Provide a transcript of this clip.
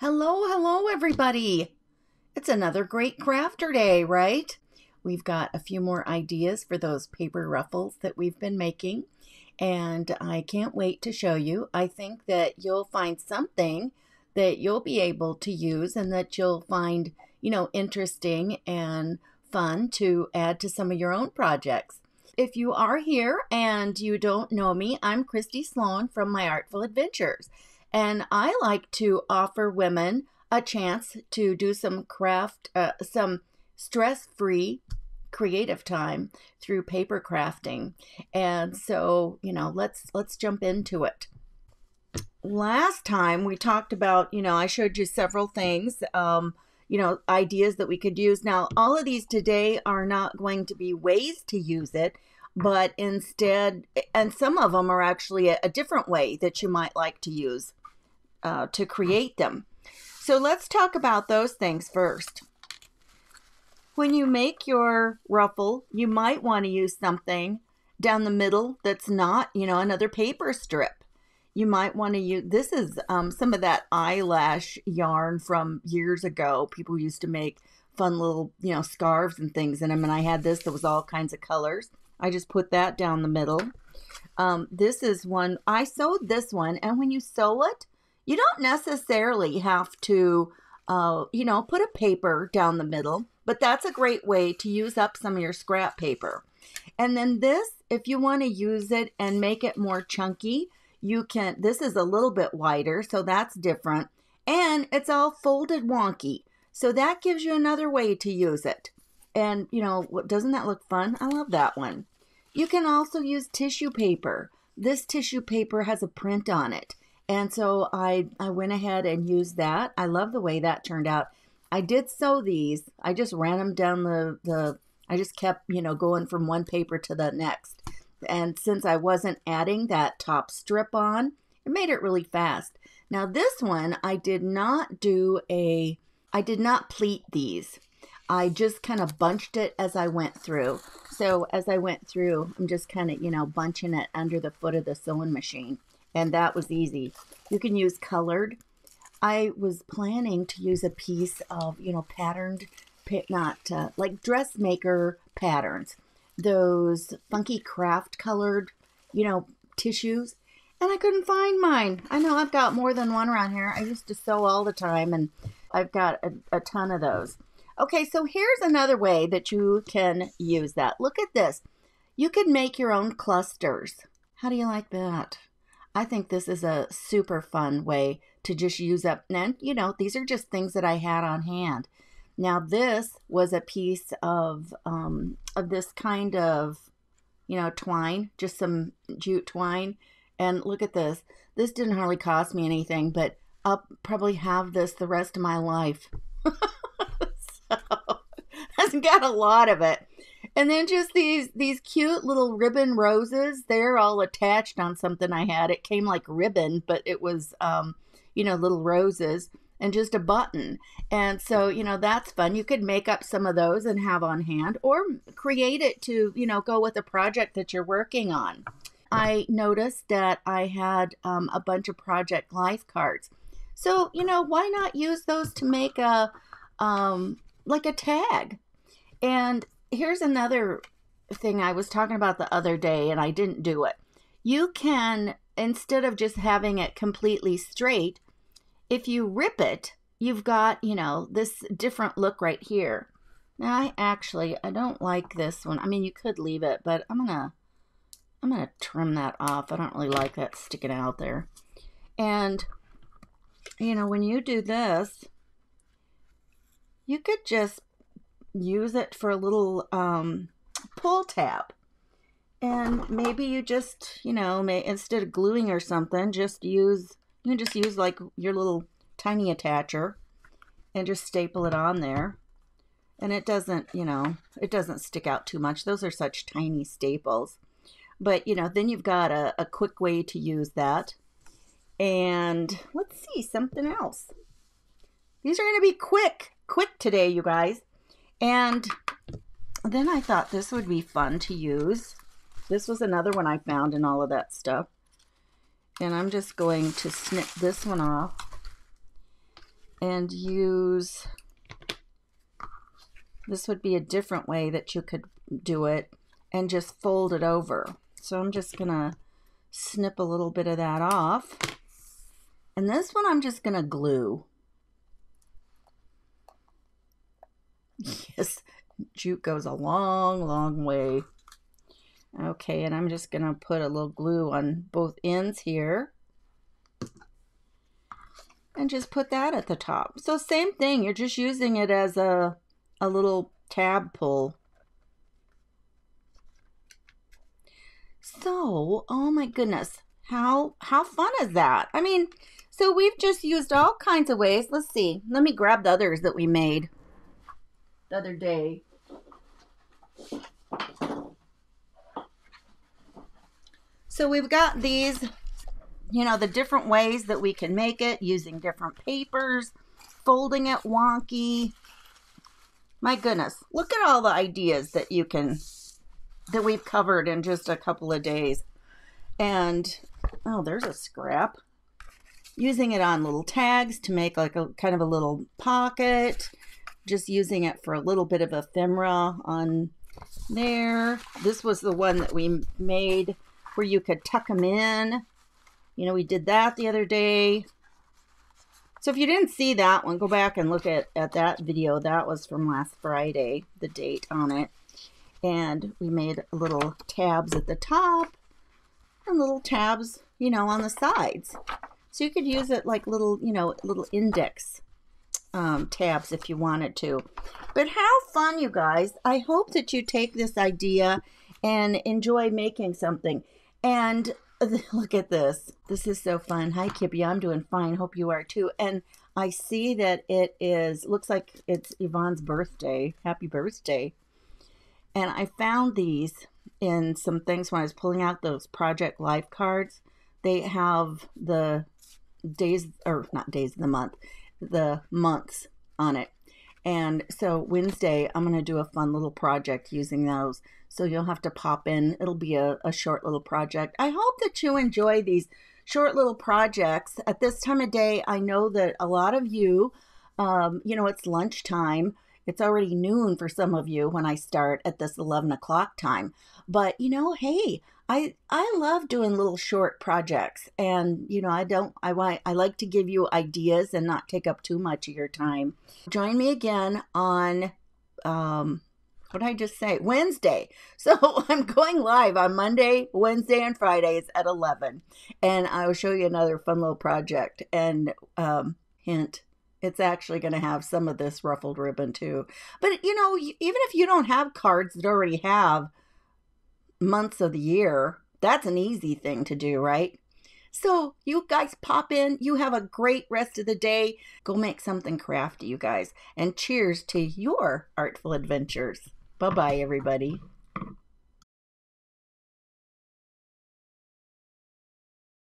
Hello, everybody. It's another great crafter day, right? We've got a few more ideas for those paper ruffles that we've been making, and I can't wait to show you. I think that you'll find something that you'll be able to use and that you'll find, interesting and fun to add to some of your own projects. If you are here and you don't know me, I'm Christy Sloan from My Artful Adventures. And I like to offer women a chance to do some some stress-free creative time through paper crafting. And so, let's jump into it. Last time we talked about, I showed you several things, ideas that we could use. Now, all of these today are not going to be ways to use it, but instead, and some of them are actually a different way that you might like to use to create them. So let's talk about those things first. When you make your ruffle, you might want to use something down the middle that's not, another paper strip. You might want to use, this is some of that eyelash yarn from years ago. People used to make fun little, scarves and things in them. And I had this that was all kinds of colors. I just put that down the middle. This is one, I sewed this one. And when you sew it, you don't necessarily have to, put a paper down the middle, but that's a great way to use up some of your scrap paper. And then this, if you want to use it and make it more chunky, you can, this is a little bit wider, so that's different. And it's all folded wonky. So that gives you another way to use it. And, doesn't that look fun? I love that one. You can also use tissue paper. This tissue paper has a print on it. And so I went ahead and used that. I love the way that turned out. I did sew these. I just ran them down I just kept, going from one paper to the next. And since I wasn't adding that top strip on, it made it really fast. Now this one, I did not pleat these. I just kind of bunched it as I went through. So as I went through, I'm just kind of, bunching it under the foot of the sewing machine. And that was easy. You can use colored. I was planning to use a piece of, patterned, like dressmaker patterns. Those funky craft colored, tissues. And I couldn't find mine. I know I've got more than one around here. I used to sew all the time and I've got a ton of those. Okay, so here's another way that you can use that. Look at this. You can make your own clusters. How do you like that? I think this is a super fun way to just use up, and these are just things that I had on hand. Now this was a piece of this kind of, twine, just some jute twine. And look at this. This didn't hardly cost me anything, but I'll probably have this the rest of my life. So, I've got a lot of it. And then just these cute little ribbon roses. They're all attached on something I had. It came like ribbon, but it was, little roses and just a button. And so, that's fun. You could make up some of those and have on hand or create it to, go with a project that you're working on. I noticed that I had a bunch of project life cards. So, why not use those to make like a tag? And here's another thing I was talking about the other day and I didn't do it. You can, instead of just having it completely straight, if you rip it, you've got, this different look right here. Now I don't like this one. I mean, you could leave it, but I'm gonna trim that off. I don't really like that sticking out there. And, when you do this, you could just use it for a little pull tab. And maybe you just, instead of gluing or something, you can just use like your little tiny attacher and just staple it on there. And it doesn't, it doesn't stick out too much. Those are such tiny staples. But, then you've got a quick way to use that. And let's see, something else. These are going to be quick today, you guys. And then I thought this would be fun to use. This was another one I found in all of that stuff. And I'm just going to snip this one off. and use, this would be a different way that you could do it, and just fold it over. So I'm just gonna snip a little bit of that off. And this one I'm just gonna glue. Yes, jute goes a long, long way. Okay, and I'm just gonna put a little glue on both ends here. And just put that at the top. So same thing, you're just using it as a little tab pull. So, oh my goodness, how fun is that? I mean, so we've just used all kinds of ways. Let's see, let me grab the others that we made the other day. So we've got these, you know, the different ways that we can make it using different papers, folding it wonky. My goodness, look at all the ideas that you can, that we've covered in just a couple of days. And, oh, there's a scrap. Using it on little tags to make like a kind of a little pocket. Just using it for a little bit of ephemera on there. This was the one that we made where you could tuck them in. You know, we did that the other day. So if you didn't see that one, go back and look at that video. That was from last Friday, the date on it. And we made little tabs at the top and little tabs, you know, on the sides. So you could use it like little, you know, little index tabs if you wanted to. But how fun, you guys. I hope that you take this idea and enjoy making something. And look at this. This is so fun. Hi, Kippy. I'm doing fine. Hope you are too. And I see that it is, looks like it's Yvonne's birthday. Happy birthday. And I found these in some things when I was pulling out those Project Life cards. They have the days, or not days of the month, the months on it. And so Wednesday, I'm going to do a fun little project using those. So you'll have to pop in. It'll be a short little project. I hope that you enjoy these short little projects. At this time of day, I know that a lot of you, you know, it's lunchtime. It's already noon for some of you when I start at this 11 o'clock time. But, you know, hey, I love doing little short projects. And, you know, I like to give you ideas and not take up too much of your time. Join me again on, what did I just say? Wednesday. So I'm going live on Monday, Wednesday, and Fridays at 11. And I will show you another fun little project. And hint, it's actually going to have some of this ruffled ribbon too. But, you know, even if you don't have cards that already have months of the year, that's an easy thing to do, right? So you guys pop in. You have a great rest of the day. Go make something crafty, you guys. And cheers to your artful adventures. Bye-bye, everybody.